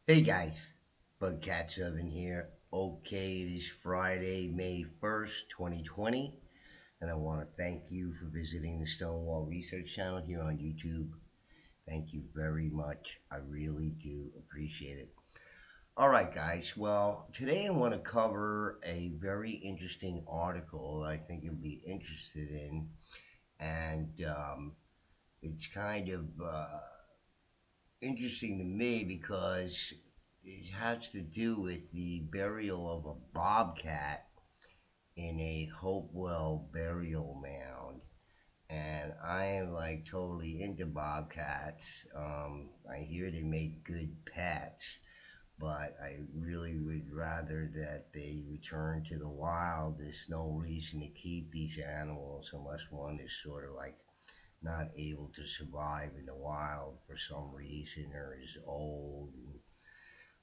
Hey guys, Bobcat 7 here. Okay, it is Friday, May 1st, 2020, and I want to thank you for visiting the Stonewall Research Channel here on YouTube. Thank you very much. I really do appreciate it. All right, guys. Well, today I want to cover a very interesting article that I think you'll be interested in, and it's kind of interesting to me because it has to do with the burial of a bobcat in a Hopewell burial mound. And I am like totally into bobcats. I hear they make good pets, but I really would rather that they return to the wild. There's no reason to keep these animals unless one is sort of like not able to survive in the wild for some reason or is old. And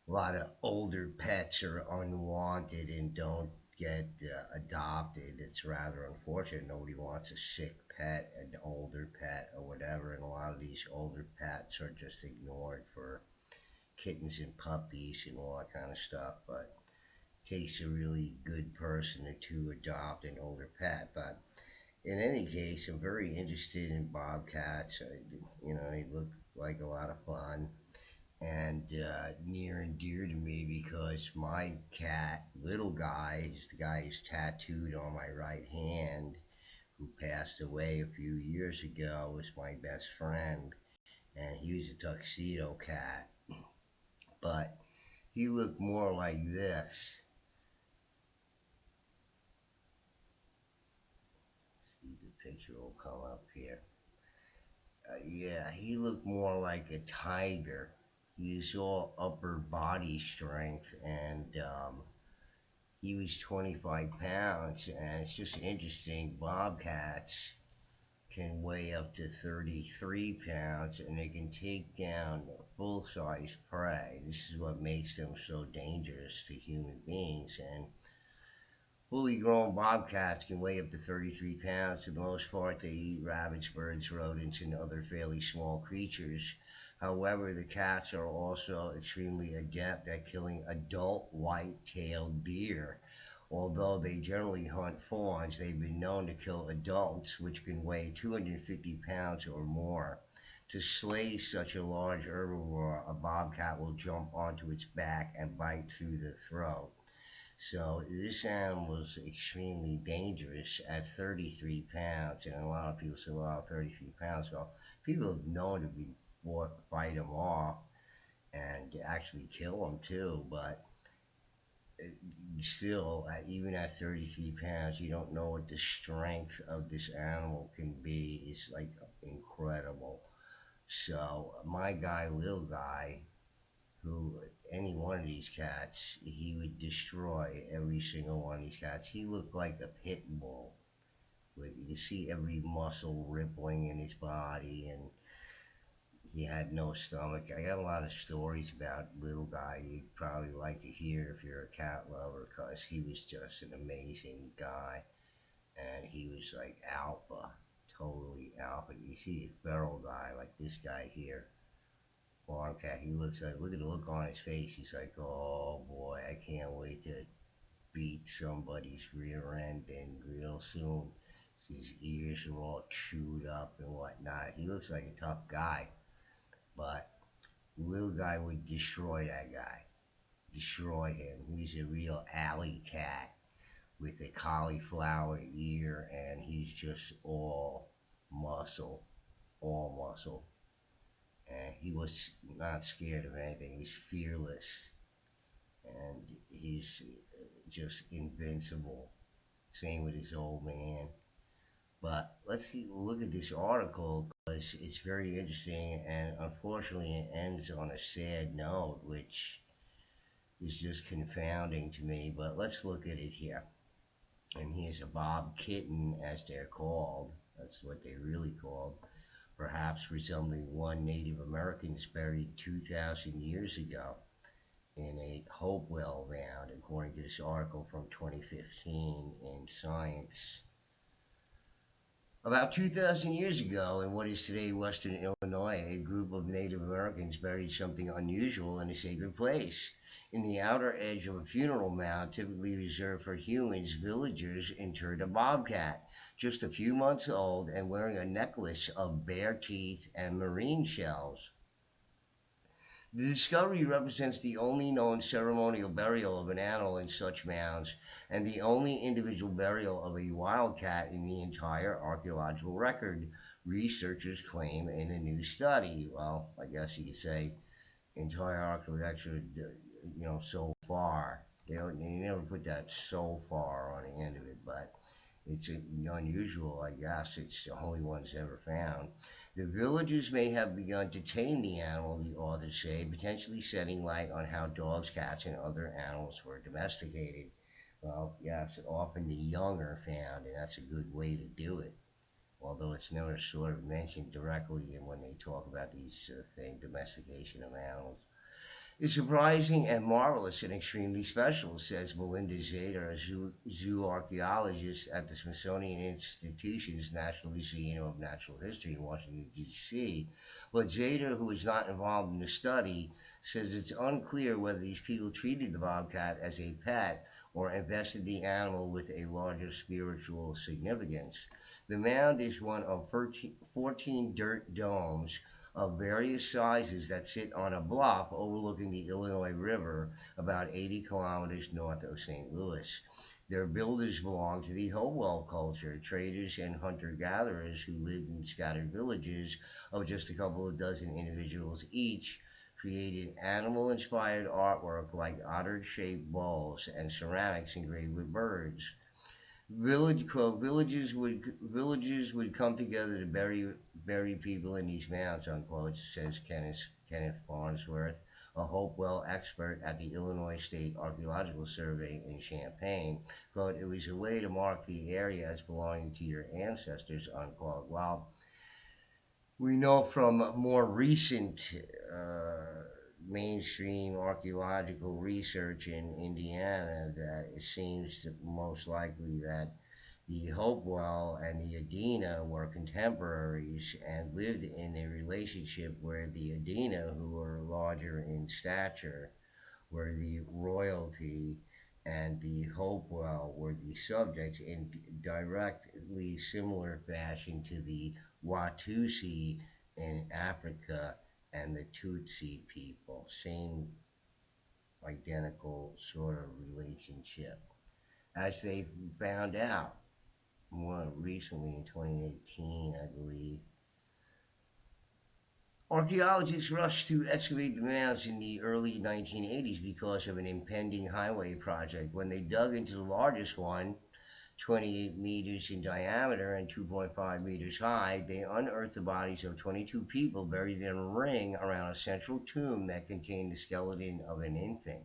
a lot of older pets are unwanted and don't get adopted. It's rather unfortunate. Nobody wants a sick pet, an older pet, or whatever. And a lot of these older pets are just ignored for kittens and puppies and all that kind of stuff. But it takes a really good person to adopt an older pet. But in any case, I'm very interested in bobcats. They look like a lot of fun and near and dear to me because my cat, little guy, is the guy who's tattooed on my right hand, who passed away a few years ago, was my best friend, and he was a tuxedo cat, but he looked more like this. See, the picture will come up here. Yeah, he looked more like a tiger. He was all upper body strength, and he was 25 pounds, and it's just interesting. Bobcats can weigh up to 33 pounds, and they can take down full size prey. This is what makes them so dangerous to human beings. And fully grown bobcats can weigh up to 33 pounds. For the most part, they eat rabbits, birds, rodents, and other fairly small creatures. However, the cats are also extremely adept at killing adult white-tailed deer. Although they generally hunt fawns, they've been known to kill adults, which can weigh 250 pounds or more. To slay such a large herbivore, a bobcat will jump onto its back and bite through the throat. So this animal is extremely dangerous at 33 pounds, and a lot of people say, "Well, 33 pounds." Well, people have known to be fight them off and actually kill them too, but still, even at 33 pounds, you don't know what the strength of this animal can be. It's like incredible. So my guy, little guy, who any one of these cats, he would destroy every single one of these cats. He looked like a pit bull. With you could see every muscle rippling in his body, and he had no stomach. I got a lot of stories about little guy you'd probably like to hear if you're a cat lover, because he was just an amazing guy, and he was like alpha, totally alpha. You see a feral guy like this guy here, Bobcat. He looks like, look at the look on his face. He's like, oh boy, I can't wait to beat somebody's rear end in real soon. His ears are all chewed up and whatnot. He looks like a tough guy, but little guy would destroy that guy. Destroy him. He's a real alley cat with a cauliflower ear, and he's just muscle, all muscle. And he was not scared of anything. He's fearless, and he's just invincible. Same with his old man. But look at this article because it's very interesting, and unfortunately, it ends on a sad note, which is just confounding to me. But let's look at it here. And here's a bob kitten, as they're called. That's what they're really called. Perhaps resembling one Native Americans buried 2,000 years ago in a Hopewell Mound, according to this article from 2015 in Science. About 2,000 years ago, in what is today western Illinois, a group of Native Americans buried something unusual in a sacred place. In the outer edge of a funeral mound, typically reserved for humans, villagers interred a bobcat, just a few months old and wearing a necklace of bear teeth and marine shells. The discovery represents the only known ceremonial burial of an animal in such mounds and the only individual burial of a wildcat in the entire archaeological record, researchers claim in a new study. Well, I guess you could say entire archaeological, so far. They never put that so far on the end of it, but it's unusual, I guess. It's the only ones ever found. The villagers may have begun to tame the animal, the authors say, potentially shedding light on how dogs, cats, and other animals were domesticated. Well, yes, often the young are found, and that's a good way to do it. Although it's never sort of mentioned directly when they talk about these things, domestication of animals. It's surprising and marvelous and extremely special, says Melinda Zader, a zoo archaeologist at the Smithsonian Institution's National Museum of Natural History in Washington, D.C. But Zader, who is not involved in the study, says it's unclear whether these people treated the bobcat as a pet or invested the animal with a larger spiritual significance. The mound is one of 14 dirt domes of various sizes that sit on a bluff overlooking the Illinois River about 80 kilometers north of St. Louis. Their builders belonged to the Hopewell culture, traders and hunter gatherers who lived in scattered villages of just a couple of dozen individuals each, created animal inspired artwork like otter shaped bowls and ceramics engraved with birds. Villages would come together to bury people in these mounds, unquote, says Kenneth Farnsworth, a Hopewell expert at the Illinois State Archaeological Survey in Champaign. Quote, it was a way to mark the area as belonging to your ancestors, unquote. Well, we know from more recent mainstream archaeological research in Indiana that it seems that most likely that the Hopewell and the Adena were contemporaries and lived in a relationship where the Adena, who were larger in stature, were the royalty, and the Hopewell were the subjects in directly similar fashion to the Watusi in Africa and the Tutsi people. Same identical sort of relationship. As they found out more recently in 2018, I believe, archaeologists rushed to excavate the mounds in the early 1980s because of an impending highway project. When they dug into the largest one, 28 meters in diameter and 2.5 meters high, they unearthed the bodies of 22 people buried in a ring around a central tomb that contained the skeleton of an infant.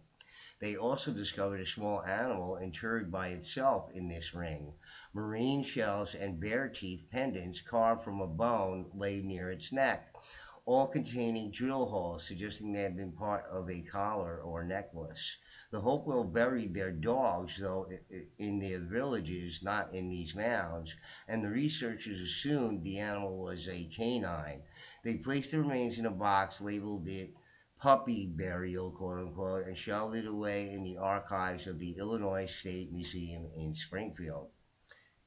They also discovered a small animal interred by itself in this ring. Marine shells and bear teeth pendants carved from a bone lay near its neck, all containing drill holes suggesting they had been part of a collar or necklace. The Hopewell buried their dogs, though, in their villages, not in these mounds, and the researchers assumed the animal was a canine. They placed the remains in a box, labeled it puppy burial, quote unquote, and shoved it away in the archives of the Illinois State Museum in Springfield.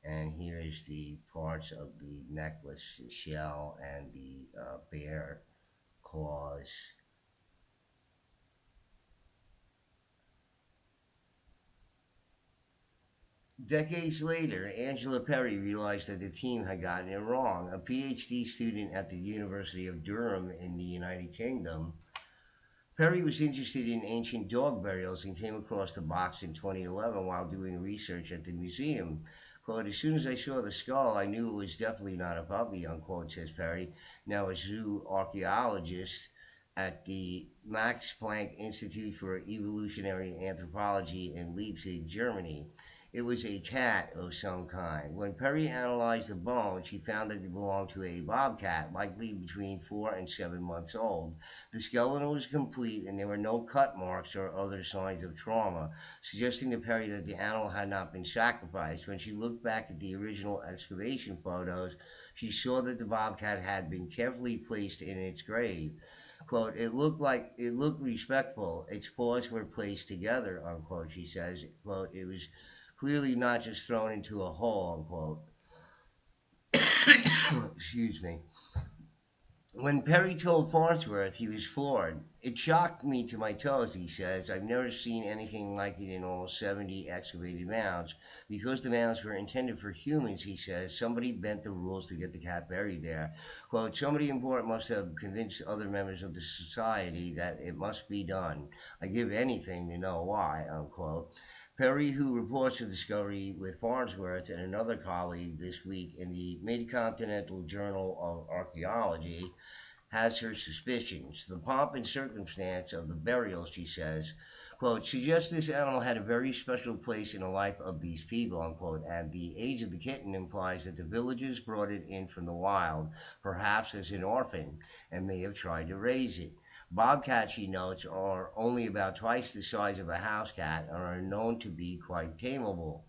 And here is the parts of the necklace, the shell, and the bear claws. Decades later, Angela Perry realized that the team had gotten it wrong. A PhD student at the University of Durham in the United Kingdom, Perry was interested in ancient dog burials and came across the box in 2011 while doing research at the museum. Quote, as soon as I saw the skull, I knew it was definitely not a puppy, unquote, says Perry, now a zoo archaeologist at the Max Planck Institute for Evolutionary Anthropology in Leipzig, Germany. it was a cat of some kind. When Perry analyzed the bones, he found that they belonged to a bobcat, likely between 4 and 7 months old. The skeleton was complete, and there were no cut marks or other signs of trauma, suggesting to Perry that the animal had not been sacrificed. When she looked back at the original excavation photos, she saw that the bobcat had been carefully placed in its grave. Quote, it looked respectful. Its paws were placed together, unquote, she says. Quote, it was clearly not just thrown into a hole, unquote. Excuse me. When Perry told Farnsworth, he was floored. It shocked me to my toes, he says. I've never seen anything like it in almost 70 excavated mounds. Because the mounds were intended for humans, he says, somebody bent the rules to get the cat buried there. Quote, somebody important must have convinced other members of the society that it must be done. I give anything to know why, unquote. Perry, who reports the discovery with Farnsworth and another colleague this week in the Mid-Continental Journal of Archaeology, has her suspicions. The pomp and circumstance of the burial, she says, quote, suggests this animal had a very special place in the life of these people, unquote, and the age of the kitten implies that the villagers brought it in from the wild, perhaps as an orphan, and may have tried to raise it. Bobcats, she notes, are only about twice the size of a house cat and are known to be quite tameable.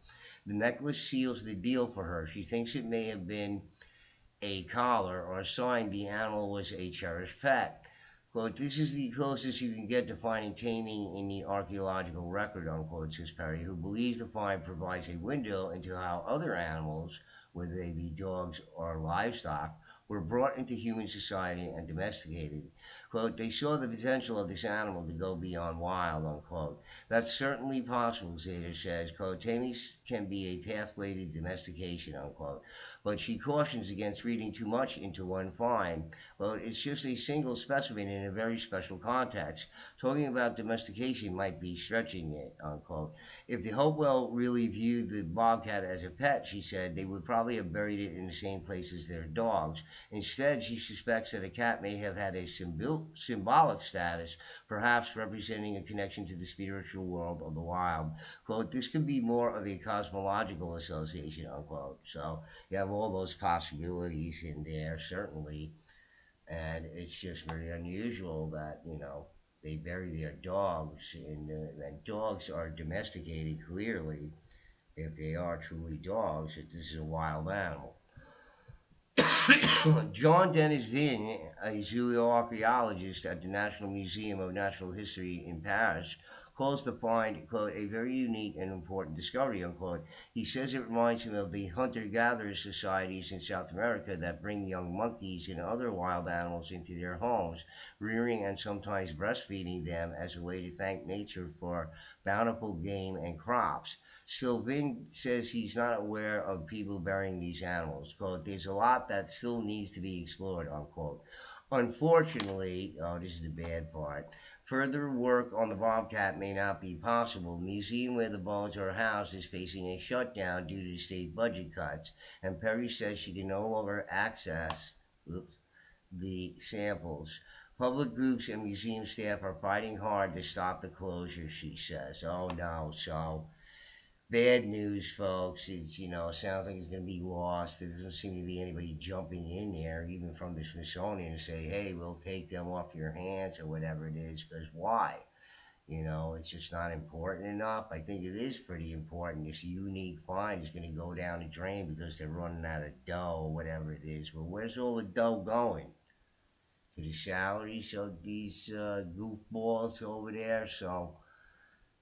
The necklace seals the deal for her. She thinks it may have been a collar or a sign the animal was a cherished pet. Quote, this is the closest you can get to finding taming in the archaeological record, unquote, says Perry, who believes the find provides a window into how other animals, whether they be dogs or livestock, were brought into human society and domesticated. Quote, they saw the potential of this animal to go beyond wild, unquote. That's certainly possible, Zeta says. Quote, taming can be a pathway to domestication, unquote. But she cautions against reading too much into one find. Well, it's just a single specimen in a very special context. Talking about domestication might be stretching it, unquote. If the Hopewell really viewed the bobcat as a pet, she said, they would probably have buried it in the same place as their dogs. Instead, she suspects that a cat may have had a symbolic status, perhaps representing a connection to the spiritual world of the wild. Quote, this could be more of a cosmological association, unquote. So you have all those possibilities in there, certainly. And it's just very unusual that, they bury their dogs, and dogs are domesticated clearly if they are truly dogs, that this is a wild animal. John Dennis Vin, a zooarchaeologist at the National Museum of Natural History in Paris, calls the find, quote, a very unique and important discovery, unquote. He says it reminds him of the hunter-gatherer societies in South America that bring young monkeys and other wild animals into their homes, rearing and sometimes breastfeeding them as a way to thank nature for bountiful game and crops. Still, Vin says he's not aware of people burying these animals. Quote, there's a lot that still needs to be explored, unquote. Unfortunately, oh, this is the bad part, further work on the bobcat may not be possible. The museum where the bones are housed is facing a shutdown due to state budget cuts, and Perry says she can no longer access the samples. Public groups and museum staff are fighting hard to stop the closure, she says. Oh no, so bad news, folks. Sounds like it's going to be lost. There doesn't seem to be anybody jumping in there, even from the Smithsonian, to say, hey, we'll take them off your hands or whatever it is, because why? It's just not important enough. I think it is pretty important. This unique find is going to go down the drain because they're running out of dough or whatever it is. Well, where's all the dough going? To the salaries of these goofballs over there. So,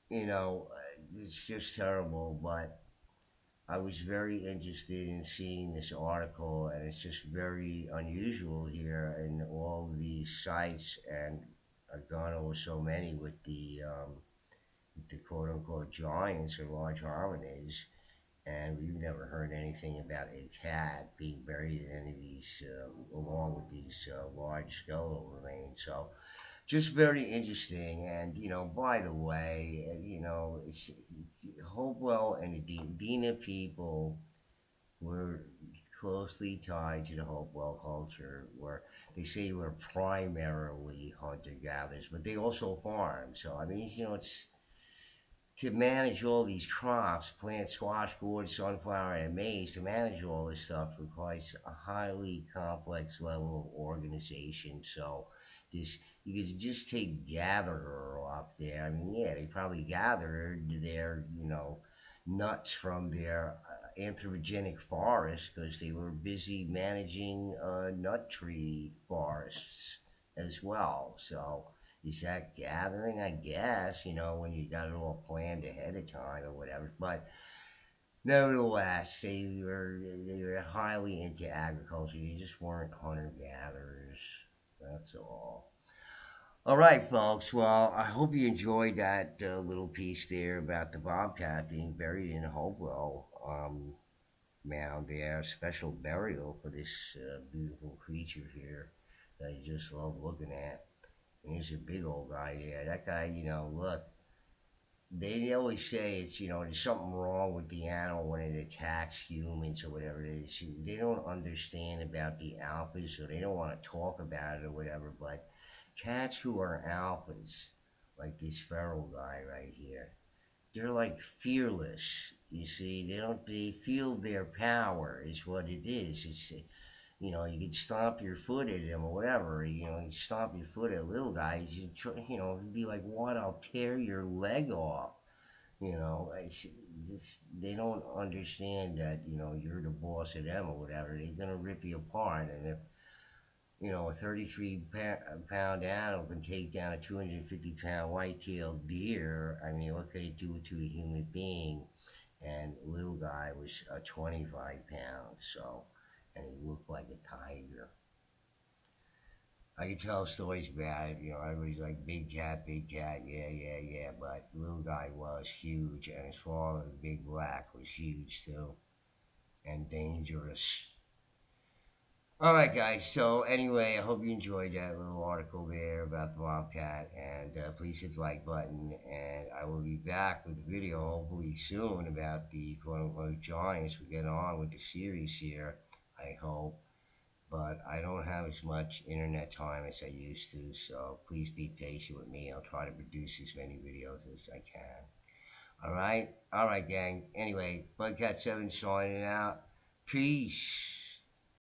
you know, it's just terrible. But I was very interested in seeing this article, and it's just very unusual here in all these sites, and I've gone over so many with the quote unquote giants or large hominids, and we've never heard anything about a cat being buried in any of these, along with these large skeletal remains. So just very interesting. And by the way, it's Hopewell and the Dina people were closely tied to the Hopewell culture, where they say we're primarily hunter gatherers, but they also farm. So I mean, it's to manage all these crops, plant squash, gourd, sunflower, and maize, to manage all this stuff requires a highly complex level of organization. So this you could just take gatherer off there. I mean, yeah, they probably gathered their, nuts from their anthropogenic forests because they were busy managing nut tree forests as well. So is that gathering? I guess, when you got it all planned ahead of time or whatever. But nevertheless, they were highly into agriculture. They just weren't hunter gatherers. That's all. All right, folks. Well, I hope you enjoyed that little piece there about the bobcat being buried in Hopewell mound there. Special burial for this beautiful creature here that I just love looking at. And he's a big old guy there. That guy, look, they always say it's, there's something wrong with the animal when it attacks humans or whatever it is. They don't understand about the alphas, so they don't want to talk about it or whatever. But cats who are alphas, like this feral guy right here, they're like fearless. You see, they feel their power is what it is. It's you can stomp your foot at him or whatever. You stomp your foot at little guys. You'd be like, "What? I'll tear your leg off." They don't understand that you're the boss of them or whatever. They're gonna rip you apart, and if a 33 pound animal can take down a 250-pound white-tailed deer, I mean, what could it do to a human being? And little guy was 25 pounds, so, and he looked like a tiger. I could tell stories about it, everybody's like, big cat, yeah, yeah, yeah, but little guy was huge, and his father, Big Black, was huge too, and dangerous. All right, guys. So anyway, I hope you enjoyed that little article there about the Bobcat, and please hit the like button. And I will be back with a video hopefully soon about the quote unquote giants. We get on with the series here, I hope. But I don't have as much internet time as I used to, so please be patient with me. I'll try to produce as many videos as I can. All right, gang. Anyway, Bobcat 7 signing out. Peace.